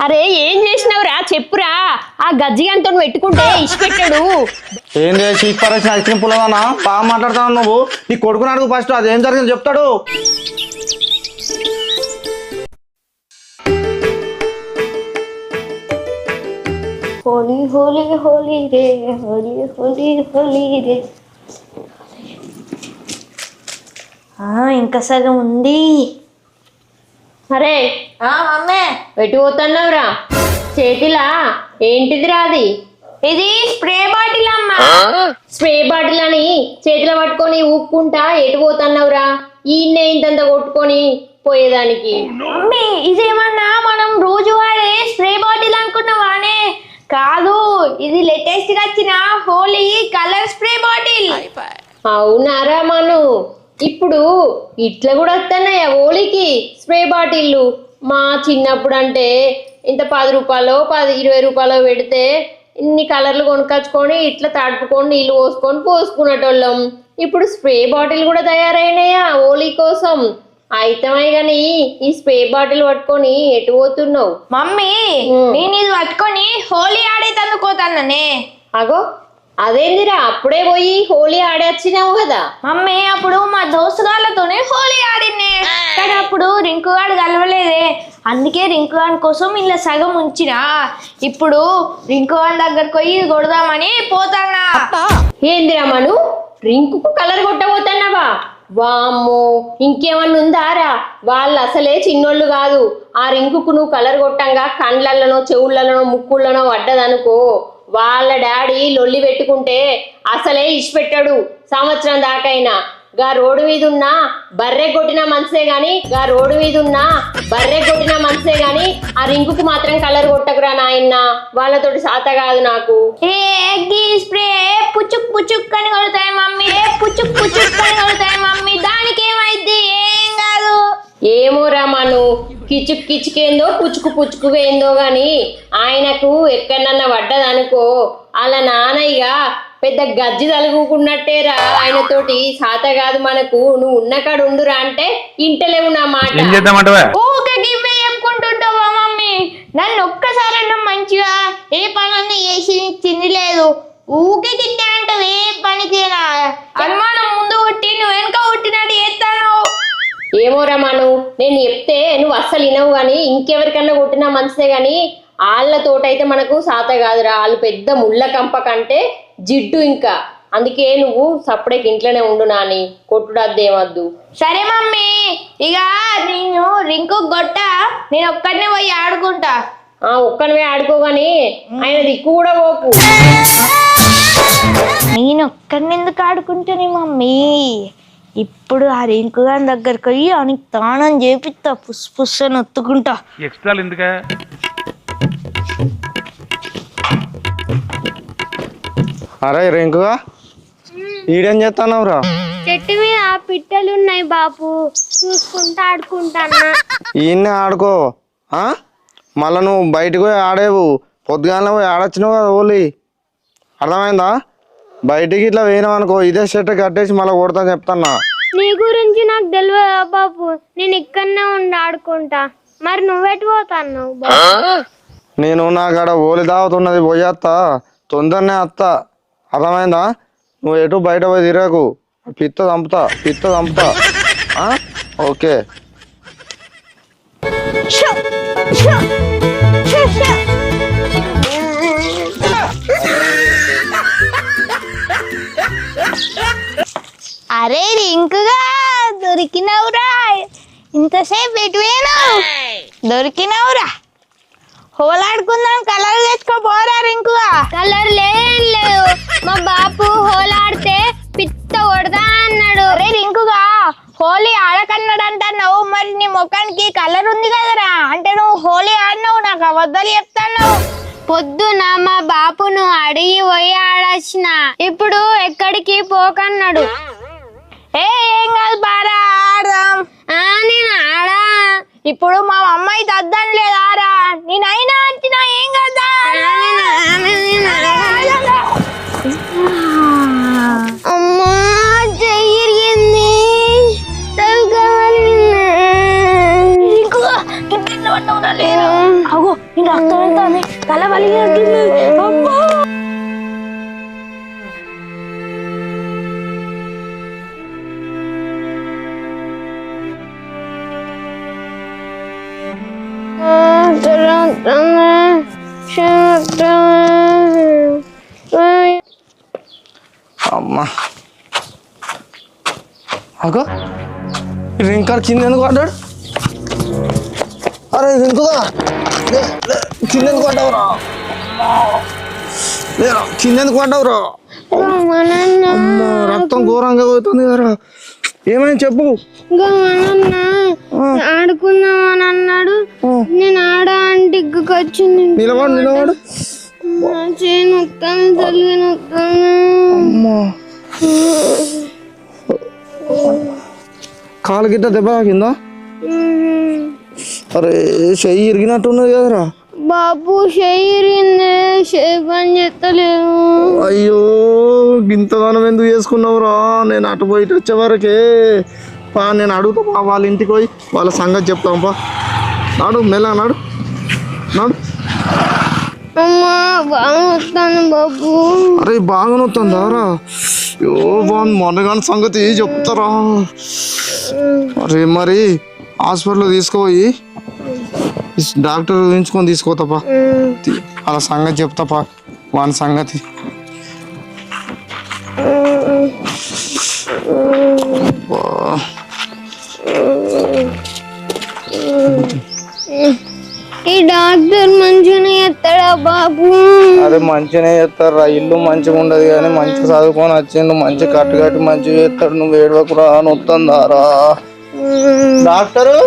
అరే ఏం చేసినవురా చెప్పురా. ఆ గజ్జిగంతో పెట్టుకుంటే ఇష్టపెట్టాడు. ఏంది చీక్ పరేసిన ఐస్ క్రీమ్ పుల్లదానా బాగా మాట్లాడుతున్నావు నువ్వు. ఈ కొడుకుని అడుగు ఫస్ట్ అది ఏం జరిగింది చెప్తాడు. హోలీ హోలీ హోలీ రే హోలీ హోలీ హోలీ రే. ఇంకా సగం ఉంది. అరే మమ్మీ ఎటు పోతున్నావురా? చేతిలా ఏంటిదిరా అది? ఇది స్ప్రే బాటిల్ అమ్మా. స్ప్రే బాటిల్ అని చేతిలో పట్టుకొని ఊపుకుంటా ఎటు పోతున్నావురా? ఈయన్నే ఇంతంత కొట్టుకొని పోయేదానికి. మమ్మీ ఇదేమన్నా మనం రోజు వాడే స్ప్రే బాటిల్ అనుకున్నావానే? కాదు, ఇది లేటెస్ట్ గా వచ్చిన హోలీ కలర్ స్ప్రే బాటిల్. అవునారా మను, ఇప్పుడు ఇట్లా కూడా వస్తున్నాయా హోలీకి స్ప్రే బాటిళ్ళు? మా చిన్నప్పుడు అంటే ఇంత 10 రూపాయలు 20 రూపాయలు పెడితే ఇన్ని కలర్లు కొనుక్కొచ్చుకొని ఇట్లా తడుపుకొని నీళ్ళు పోసుకునేటోళ్ళం. ఇప్పుడు స్ప్రే బాటిల్ కూడా తయారైనాయా హోలీ కోసం? అయితమే గాని ఈ స్ప్రే బాటిల్ పట్టుకొని ఎటు పోతున్నావు? మమ్మీ నేను ఇది పట్టుకొని హోలీ ఆడే తన్నుకోతాననే. అగో అదేందిరా అప్పుడే పోయి హోలీ ఆడే వచ్చినావు కదా? మమ్మీ అప్పుడు మా దోస్తుగాళ్ళతోనే హోలీ ఆడినే, కానీ అప్పుడు రింకుగాడు కలవలేదే, అందుకే రింకుగాన్ కోసం ఇలా సగం ఉంచినా. ఇప్పుడు రింకుగాన్ దగ్గరకు పోయి కొడదామని పోతానా. ఏందిరా మను, రింకుకు కలర్ కొట్టబోతున్నావా? వామ్మో, ఇంకేమన్నా ఉందారా? వాళ్ళు అసలే చిన్నోళ్ళు కాదు. ఆ రింకుకు నువ్వు కలర్ కొట్టంగా కండ్లలోనో చెవుళ్ళలోనో ముక్కుళ్ళనో పడ్డదనుకో, వాళ్ళ డాడీ లొల్లి పెట్టుకుంటే అసలే ఇష్టపెట్టాడు సంవత్సరం దాకైనా. గా రోడ్డు మీద ఉన్నా బర్రె కొట్టిన మనసే గాని ఆ రింకుకు మాత్రం కలర్ కొట్టకురా నాయన్న, వాళ్ళతోటి సాత కాదు నాకు. స్ప్రే పుచ్చుక్ పుచ్చుక్ అని కొడతాయి మమ్మీ, పుచ్చుక్ పుచ్చుక్ అని కొడతాయి మమ్మీ, దానికి ఏమైంది? ఏం కాదు. ఏమో రామాను, కిచుక్ కిచుకేందో పుచ్చుకు పుచ్చుకువేందో గాని ఆయనకు ఎక్కడన్నా పడ్డదనుకో అలా నానయ్య పెద్ద గజ్జి తలుగుకున్నట్టేరా. ఆయనతోటి సాత కాదు మనకు. నువ్వు ఉన్న కాడు ఉండురా అంటే ఇంటలేవు నా మాట. ఊకే గివ్వే చెప్పుకుంటుంటావా మమ్మీ? నన్ను ఒక్కసారి మంచిగా ఏ పని చేసి తినలేదు. ఊకే గిట్టే అంటావు ఏ పనికి. అనుమానం ముందు కొట్టి నువ్వు వెనక కొట్టినట్టు చేస్తాను. ఏమో రమాను, నేను చెప్తే నువ్వు అస్సలు వినవు గాని ఇంకెవరికన్నా కొట్టినా మంచిదే గాని వాళ్ళతోటైతే మనకు సాత కాదురా. వాళ్ళు పెద్ద ముళ్ళ కంప కంటే జిడ్డు ఇంకా. అందుకే నువ్వు సప్పుడేకి ఇంట్లోనే ఉండు నాని, కొట్టుడు అద్దేమద్దు. సరే మమ్మీ, ఇక నేను రింకు గొట్ట, నేను ఒక్కడనే పోయి ఆడుకుంటా. ఒక్కనివే ఆడుకోగాని ఆయన దిక్కు కూడా పోకు. నేను ఒక్కడిని ఎందుకు ఆడుకుంటాను మమ్మీ? ఇప్పుడు ఆ రింకు గారి దగ్గరకు పోయి ఆయనకి తానం చేపిస్తా, పుస్ పుస్ అని ఒత్తుకుంటా. ఎక్స్ట్రా ఎందుకా? అరే రింకుగా ఈడేం చేస్తున్నావురా? చెట్టు మీద పిట్టలు ఉన్నాయి బాపు, చూసుకుంటా ఆడుకుంటానా. ఈయన్నే ఆడుకో. మళ్ళా నువ్వు బయటకు పోయి ఆడేవు, పొద్దుగానే పోయి ఆడొచ్చినావు కదా ఓలీ, అర్థమైందా? బయటికి ఇట్లా వేయినావు అనుకో ఇదే షర్ట్ కట్టేసి మళ్ళీ కొడతా చెప్తాన్నా. నీ గురించి నాకు తెలియదా బాపు? నేను ఇక్కడనే ఉండి ఆడుకుంటా. మరి నువ్వెటు పోతాన్నావు? నేను నా కాడ ఓలి దావుతున్నది, పోయేస్తా, తొందరనే వస్తా, అర్థమైందా? నువ్వు ఎటు బయట పోయి తిరగకు, పిత్త చంపుతా. ఓకే. అరే రింకుగా దొరికినవురా, ఇంతసేపు ఎటువేనావు? దొరికినవురా, హోలాడుకుందాం, కలర్ తెచ్చుకోపోరా రింకుగా. కలర్ లేదు, మా బాపు హోలాడితే పిత్త కొడదా అన్నాడు. అరే రింకుగా హోలీ ఆడకన్నాడు అంటున్నావు, మరి నీ ముఖానికి కలర్ ఉంది కదరా, అంటే నువ్వు హోలీ ఆడినావు, నాకు అబద్ధాలు చెప్తాను. పొద్దున మా బాపును అడిగి పోయి ఆడొచ్చిన, ఇప్పుడు ఎక్కడికి పోకన్నాడు. ఏం కాదు బారా ఆడదాం. నేను ఆడా. ఇప్పుడు మా అమ్మాయి తద్దని లేదారా, నేనైనా అంటున్నా ఏం కదా. అమ్మా చెయ్యింది అగో నేను రక్తం వెళ్తాను తల వలిగినట్టుంది అమ్మా అమ్మా అగో రింకర్ కింద ఎందుకు పడ్డాడు? అరే రింకుగా కింద ఎందుకు పడ్డావురా? లేరా కింద ఎందుకు పడ్డావురా? అమ్మా రక్తం ఘోరంగా పోతుంది కదరా. ఏమైంది చెప్పు. ఆడుకుందామని అన్నాడు, నేను ఇంటికి వచ్చింది. నిలబడు నొక్కాను, తల్లి నొక్కాను. అమ్మా కాలు గిట్ట దెబ్బ తాకిందా? అరే చెయ్యి ఇరిగినట్టున్నది కదరా. బాబు చెయ్యింది, చెయ్యి పని చేస్తలేదు. అయ్యో ఇంతగానం ఎందుకు చేసుకున్నావురా? నేను అటు పోయి వచ్చే వరకే నేను అడుగుతా వాళ్ళ ఇంటికి పోయి వాళ్ళ సంగతి చెప్తాం నాడు మెల్ల నాడు. అమ్మా బాగా వస్తాను బాబు. అరే బాగా నొత్తుందా రా? అయ్యో బాగుంది మొన్నగాని సంగతి చెప్తారా? అరే మరి హాస్పిటల్ తీసుకుపోయి డాక్టర్ చూపించుకొని తీసుకోతాపా. అలా సంగతి చెప్తాపా వాని సంగతి. ఈ డాక్టర్ మంచిగానే చేస్తాడా బాబు? అరే మంచిగానే చేస్తారా, ఇల్లు మంచిగా ఉండదు కానీ మంచి చదువుకొని వచ్చిండు, మంచి కట్టి మంచిగా చేస్తాడు. నువ్వు ఏడవకురా నొత్తందారా. డాక్టరు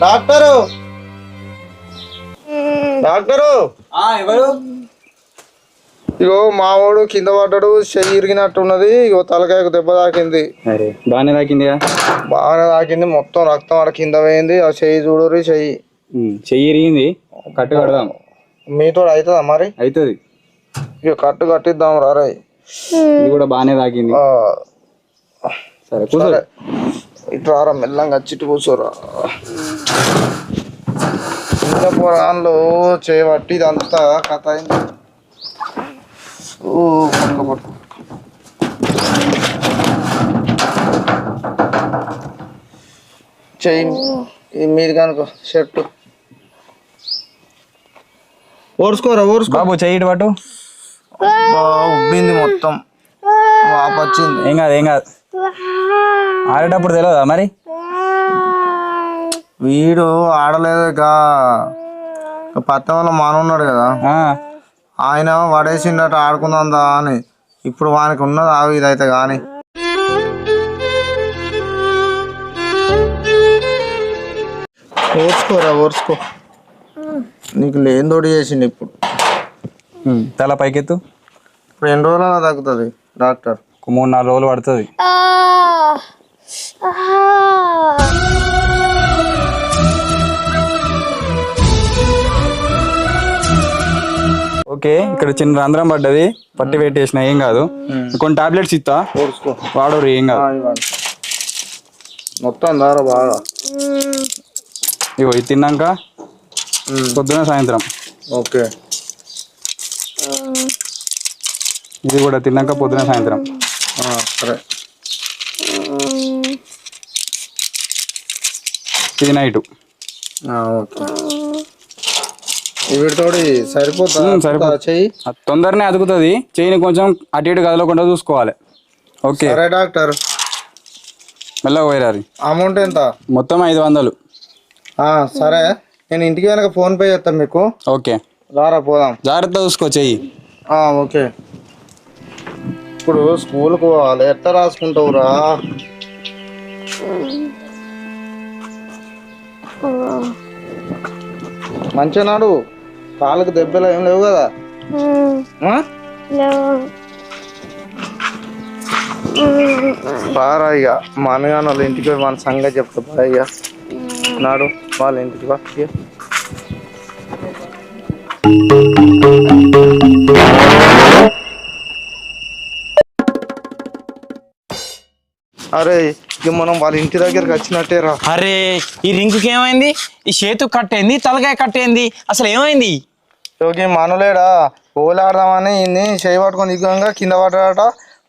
డాక్టరు డాక్టరు ఎవరు? ఇగో మావాడు కింద పడ్డాడు, చెయ్యి ఇరిగినట్టున్నది. ఇగో తలకాయకు దెబ్బ తాకింది. అరే బాగానే తాకిందిగా. బాగానే తాకింది, మొత్తం రక్తం ఆడ కింద పోయింది. ఆ చెయ్యి చూడరు, చెయ్యి ఇరిగింది, కట్టు కడదాం. మీతో అవుతుందా మరి? అవుతుంది. ఇక కట్టు కట్టిద్దాం రారా. ఇది కూడా బాగానే తాకింది. సరే కూర్చో. ఇటు రారా, మెల్లంగా చిట్టు కూర్చోరా. చిన్న పొరాన్లో చేయబట్టి ఇదంతా కథ అయింది. పట్టుకో చెయ్యి మీది కనుకో షర్టు ఓర్చుకోరా బాబు చెయ్యి పట్టు. ఉబ్బింది మొత్తం, వాపొచ్చింది. ఏం కాదు ఆడేటప్పుడు తెలియదా మరి? వీడు ఆడలేదు ఇక పత్త వాళ్ళ మాన ఉన్నాడు కదా, ఆయన పడేసిండట ఆడుకుందా అని. ఇప్పుడు వానికి ఉన్నది ఆవి ఇదైతే కానీ. ఓర్చుకో నీకు లేనిదోడి చేసిండు. ఇప్పుడు తల పైకెత్తు. ఇప్పుడు ఎన్ని రోజులు తగ్గుతుంది డాక్టర్? 3-4 రోజులు పడుతుంది. ఓకే, ఇక్కడ చిన్న రంధ్రం పడ్డది, పట్టి పెట్టేసిన, ఏం కాదు. కొన్ని టాబ్లెట్స్ ఇస్తా, వాడరు, ఏం కాదు. మొత్తం దారా బాగా. ఇగో ఇది తిన్నాక పొద్దున సాయంత్రం. ఓకే, ఇది కూడా తిన్నాక పొద్దున సాయంత్రం. సరే, ఇది నైట్. ఓకే, వీటితోటి సరిపోతా చెయ్యి? తొందరనే అదుగుతుంది. చెయ్యిని కొంచెం అటు ఇటు కదలకుండా చూసుకోవాలి. ఓకే సరే డాక్టర్, మెల్లగా పోయిరారి. అమౌంట్ ఎంత? మొత్తం 500. సరే, నేను ఇంటికి వెనక ఫోన్ పే చేస్తాను మీకు. ఓకే రారా పోదాం. జాగ్రత్త చూసుకో చెయ్యి. ఓకే. ఇప్పుడు స్కూల్కి పోవాలి, ఎట్లా రాసుకుంటావురా? మంచిగా నాడు, కాళ్ళకి దెబ్బలు ఏం లేవు కదా? బాగా ఇక మా అన్నగాని వాళ్ళ ఇంటికి పోయి మన సంగతి చెప్తా. బాగా ఇక నాడు వాళ్ళ ఇంటికి వా. అరే ఇక మనం వాళ్ళ ఇంటి దగ్గరికి వచ్చినట్టేరా. అరే ఈ రింగ్కి ఏమైంది? ఈ చేతు కట్టేంది, తలకాయ కట్టేంది, అసలు ఏమైంది? యోగి మనలేడా ఓలాడదామని ఇన్ని చేయి పట్టుకొని దిగ్గంగా కింద పడ్డాడట.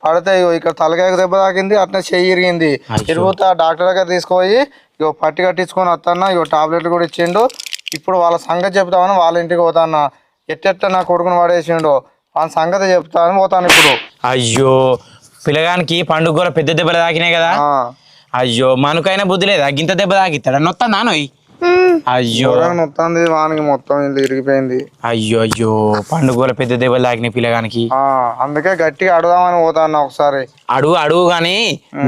పడితే ఇగో ఇక్కడ తలకాయ దెబ్బ తాకింది, అట్లా చెయ్యి ఇరిగింది. ఇరుగుతా డాక్టర్ దగ్గర తీసుకుపోయి ఇగో పట్టి కట్టించుకొని వస్తాను. ఇగో టాబ్లెట్లు కూడా ఇచ్చిండు. ఇప్పుడు వాళ్ళ సంగతి చెప్తామని వాళ్ళ ఇంటికి పోతాను. ఎట్టెట్ట నా కొడుకుని పడేసిండు వాళ్ళ సంగతి చెప్తాను పోతాను ఇప్పుడు. అయ్యో పిల్లగానికి పండుగ పెద్ద దెబ్బలు తాకినాయి కదా. అయ్యో మనకైనా బుద్ధి లేదా? గింత దెబ్బ తాకిస్తాడు నొత్తా నానోయ్. అయ్యో నొత్తంది వానికి మొత్తం ఇల్లు ఇరిగిపోయింది. అయ్యో అయ్యో పండుగల పెద్ద దెబ్బలు తాకినాయి పిల్లగానికి. అందుకే గట్టిగా అడుగుదామని పోతాను ఒకసారి. అడుగు అడుగు కానీ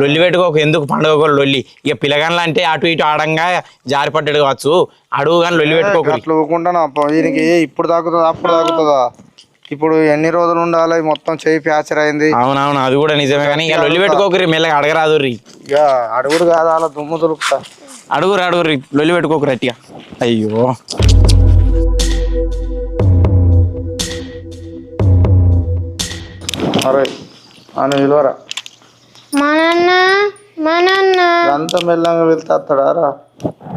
లొల్లి పెట్టుకోక, ఎందుకు పండుగ లొల్లి? ఇక పిల్లగాన్లు అంటే అటు ఇటు ఆడంగా జారిపడ్డాడు కావచ్చు. అడుగు కానీ లొల్లి పెట్టుకోక. అట్లా ఊకుంటాను దీనికి. ఇప్పుడు తాకుతుందా అప్పుడు తాకుతుందా? ఇప్పుడు ఎన్ని రోజులు ఉండాలి? మొత్తం చెయ్యి ఫ్యాక్చర్ అయింది. అవునవును అది కూడా నిజమే కానీ ఇక లొల్లి పెట్టుకోకరి, మెల్లగా అడగరాదు రీ. ఇక అడుగుడు కాదు అలా దుమ్ము దులుపుతా. అడుగురు అడుగురు లొల్లి పెట్టుకోకరు అట్టిగా. అయ్యో అరే అని విలువరా మా నాన్న అంత మెల్లంగా వెళ్తాడా రా?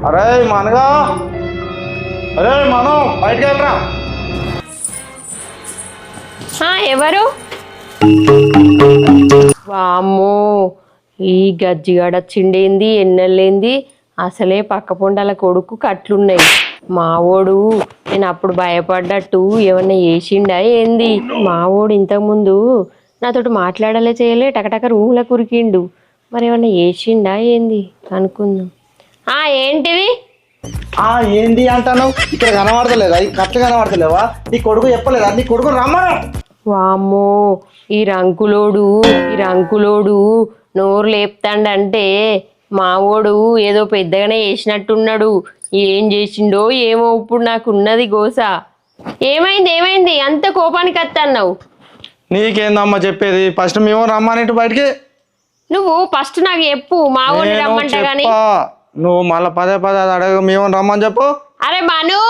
అరే మనగా, అరే మనం బయటకు వెళ్ళరా. ఎవరు? వామ్మో ఈ గజ్జిగాడ వచ్చిండేంది, ఎన్నెళ్ళేంది? అసలే పక్క పొండాల కొడుకు కట్లున్నాయి. మావోడు నేను అప్పుడు భయపడ్డట్టు ఏమన్నా చేసిండా ఏంది? మావోడు ఇంతకుముందు నాతోటి మాట్లాడలే చేయలే, టకటక రూమ్లో కురికిండు. మరి ఏమన్నా చేసిండా ఏంది అనుకుందాం. ఏంటిది? ఏంటి అంటాను? ఇక్కడ కనబడతలేదా? ఈ కట్లు కనబడతలేవా? నీ కొడుకు చెప్పలేదా? నీ కొడుకు రమ్మను. వామ్మో ఈ రంకులోడు నోరు లేపుతాండంటే మావోడు ఏదో పెద్దగానే చేసినట్టున్నాడు. ఏం చేసిండో ఏమో. ఇప్పుడు నాకున్నది గోస. ఏమైంది అంత కోపానికి వస్తున్నావు? నీకేందమ్మా చెప్పేది? ఫస్ట్ మేము రమ్మని బయటికి. నువ్వు ఫస్ట్ నాకు చెప్పు, మావోడిని రమ్మంట గాని. నువ్వు మళ్ళీ పదే అడగ. మేము రమ్మని చెప్పు. అరే మను,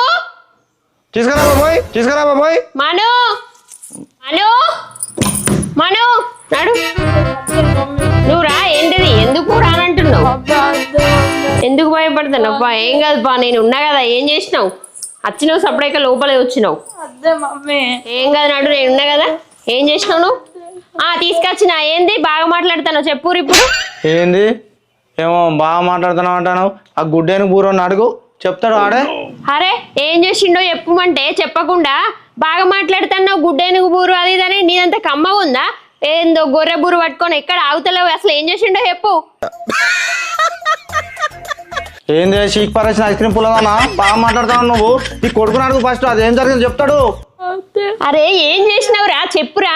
తీసుకురా బాబోయ్. మను నడు. నువ్వు రా. ఏంటిది? ఎందుకు రానంటున్నావు? ఎందుకు భయపడుతున్నావు? ఏం కాదుపా, నేను ఉన్నా కదా. ఏం చేసినావు? వచ్చినావు సపరేట్గా లోపలే వచ్చినావు. ఏం కాదు నడు, నేను ఉన్నా కదా. ఏం చేసినావు నువ్వు? తీసుకొచ్చిన. ఏంది బాగా మాట్లాడుతున్నావు? చెప్పు ఇప్పుడు. ఏంది ఏమో బాగా మాట్లాడుతున్నావు అంటాను. ఆ గుడ్డేను బూరని అడుగు, చెప్తాడు ఆడే. అరే ఏం చేసిండో చెప్పమంటే చెప్పకుండా బాగా మాట్లాడుతున్నావు. గుడ్డేనుగు బూరు అది ఇదని. నీదంతా కమ్మగా ఉందా? ఏందో గొర్రె బూరు పట్టుకొని ఎక్కడ ఆగుతలేవు. అసలు ఏం చేసిండో చెప్పు. ఏంది షీక్ పరేసిన ఐస్ క్రీమ్ పుల్లదానా? బాగా మాట్లాడుతావు నువ్వు. నీ కొడుకుని అడుగు ఫస్ట్, అది ఏం జరిగింది చెప్తాడు. అరే ఏం చేసినావురా? చెప్పురా.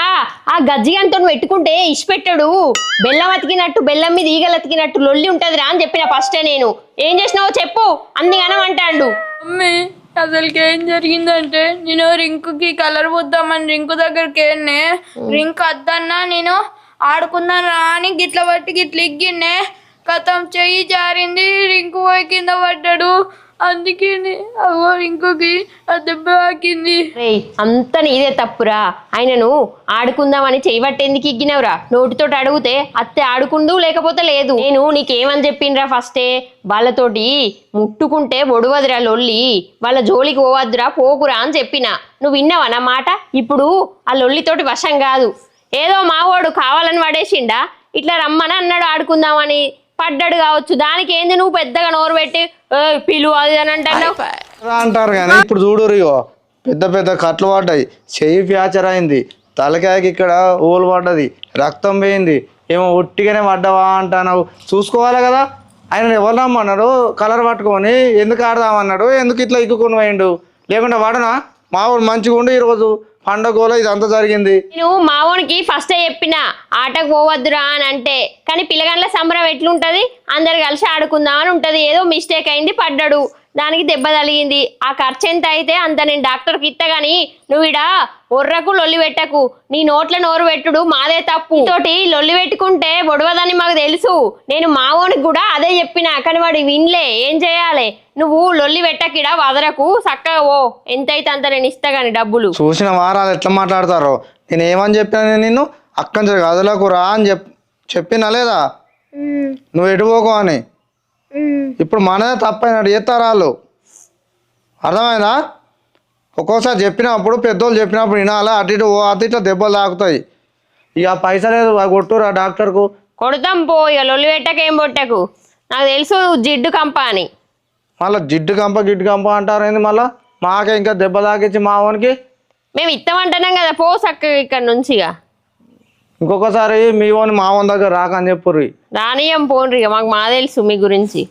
ఆ గజ్జిగంతో పెట్టుకుంటే ఇష్టపెట్టాడు. బెల్లం అతికినట్టు, బెల్లం మీద ఈగలు అతికినట్టు లొల్లి ఉంటదిరా అని చెప్పిన ఫస్టే నేను. ఏం చేసినావో చెప్పు. అందుకనం అంటాడు. మమ్మీ అసలుకి ఏం జరిగిందంటే, నేను రింకుకి కలర్ పోద్దామని రింకు దగ్గరికి వెళ్ళినే. రింక్ వద్దన్నా నేను ఆడుకుందాను రా అని గిట్ల బట్టి గిట్ల ఇగ్గిన్నే. కథం చెయ్యి జారింది, రింకు పోయి కింద పడ్డాడు. అందుకే అగో రింకుకి ఆ దెబ్బ తాకింది. అంత నీదే తప్పురా. ఆయనను ఆడుకుందామని చేయబట్టేందుకు ఇగ్గినవురా? నోటితోటి అడిగితే అత్తే ఆడుకుందు, లేకపోతే లేదు. నేను నీకేమని చెప్పిండ్రా ఫస్టే? వాళ్ళతోటి ముట్టుకుంటే ఒడవదురా లొల్లి, వాళ్ళ జోలికి పోవద్దురా, పోకురా అని చెప్పిన. నువ్వు విన్నావా నా మాట? ఇప్పుడు ఆ లొల్లితోటి వశం కాదు. ఏదో మావాడు కావాలని పడేసిండా, ఇట్లా రమ్మని అన్నాడు ఆడుకుందామని. పడ్డాడు కావచ్చు, దానికి ఏంది నువ్వు పెద్దగా నోరు పెట్టి పిలు అది అని అంటారు. కానీ ఇప్పుడు చూడు ఇగో పెద్ద కట్లు పడ్డాయి, చెయ్యి ఫ్యాక్చర్ అయింది, తలకాయకి ఇక్కడ ఓలు పడ్డది, రక్తం పోయింది. ఏమో ఒట్టిగానే పడ్డావా అంటావు. చూసుకోవాలి కదా. ఆయన ఎవరు రమ్మన్నాడు కలర్ పట్టుకొని? ఎందుకు ఆడదామన్నాడు? ఎందుకు ఇట్లా ఇక్కుకొని పోయిండు? లేకుండా వాడనా? మావాడు మంచిగా ఉండు. ఈరోజు పండగలో ఇదంతా జరిగింది. నేను మావోనికి ఫస్టే చెప్పిన ఆటకు పోవద్దురా అని అంటే, కానీ పిల్లగాళ్ళ సంబరం ఎట్లుంటది? అందరు కలిసి ఆడుకుందాం అని ఉంటది. ఏదో మిస్టేక్ అయింది, పడ్డాడు, దానికి దెబ్బ తగిలింది. ఆ ఖర్చు ఎంత అయితే అంత నేను డాక్టర్కి ఇస్తా. గానీ నువ్వు ఇడా ఒర్రకు లొల్లి పెట్టకు. నీ నోట్ల నోరు పెట్టుడు మాదే తప్పు. తోటి లొల్లి పెట్టుకుంటే ఒడవదని మాకు తెలుసు. నేను మావోనికి కూడా అదే చెప్పిన, కానీ వాడు వినలే. ఏం చేయాలి? నువ్వు లొల్లి పెట్టకిడా వదరకు, చక్కగా ఓ ఎంతైతే అంత నేను ఇస్తా గాని డబ్బులు. చూసిన వారాలు ఎట్లా మాట్లాడతారో. నేను ఏమని చెప్పినా? నిన్ను అక్కడి నుంచి గదులకు రా అని చెప్పినా లేదా? నువ్వు ఎటు పోకు అని. ఇప్పుడు మనదే తప్పైనట్టు చేస్తారు వాళ్ళు. అర్థమైందా? ఒక్కోసారి చెప్పినప్పుడు పెద్దోళ్ళు చెప్పినప్పుడు వినాలి. అటు ఇటు అటు ఇట్లా దెబ్బలు తాకుతాయి. ఇక పైసా లేదు కొట్టురా డాక్టర్కు. కొడతాం పో, ఇక లొల్లి పెట్టకు ఏం పొట్టకు. నాకు తెలుసు నువ్వు జిడ్డు కంప అని. మళ్ళీ జిడ్డు కంప గిడ్డు కంప అంటారు ఏంది? మళ్ళీ మాకే ఇంకా దెబ్బ తాకిచ్చి మా వానికి. మేము ఇస్తామంటున్నాం కదా, పో చక్కగా ఇక్కడ నుంచి. ఇక ఇంకొకసారి మీ వాని మా వాని దగ్గర రాకని చెప్పుర్రి. రానియం పోన్రి, ఇక మాకు తెలుసు మీ గురించి.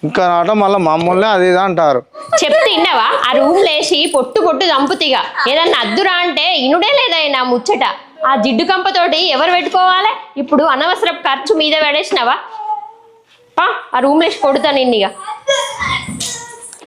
ఇంకా నాట మళ్ళీ మమ్మల్ని అది ఇది అంటారు. చెప్తే ఇన్నవా? ఆ రూమ్ లేచి పొట్టు పొట్టు చంపుతిగా. ఏదన్నా అద్దురా అంటే ఇనుడే లేదైనా ముచ్చట. ఆ జిడ్డు కంపతోటి ఎవరు పెట్టుకోవాలి? ఇప్పుడు అనవసరపు ఖర్చు మీద పడేసినవా? ఆ రూమ్ లేచి కొడుతా నిన్నిగా.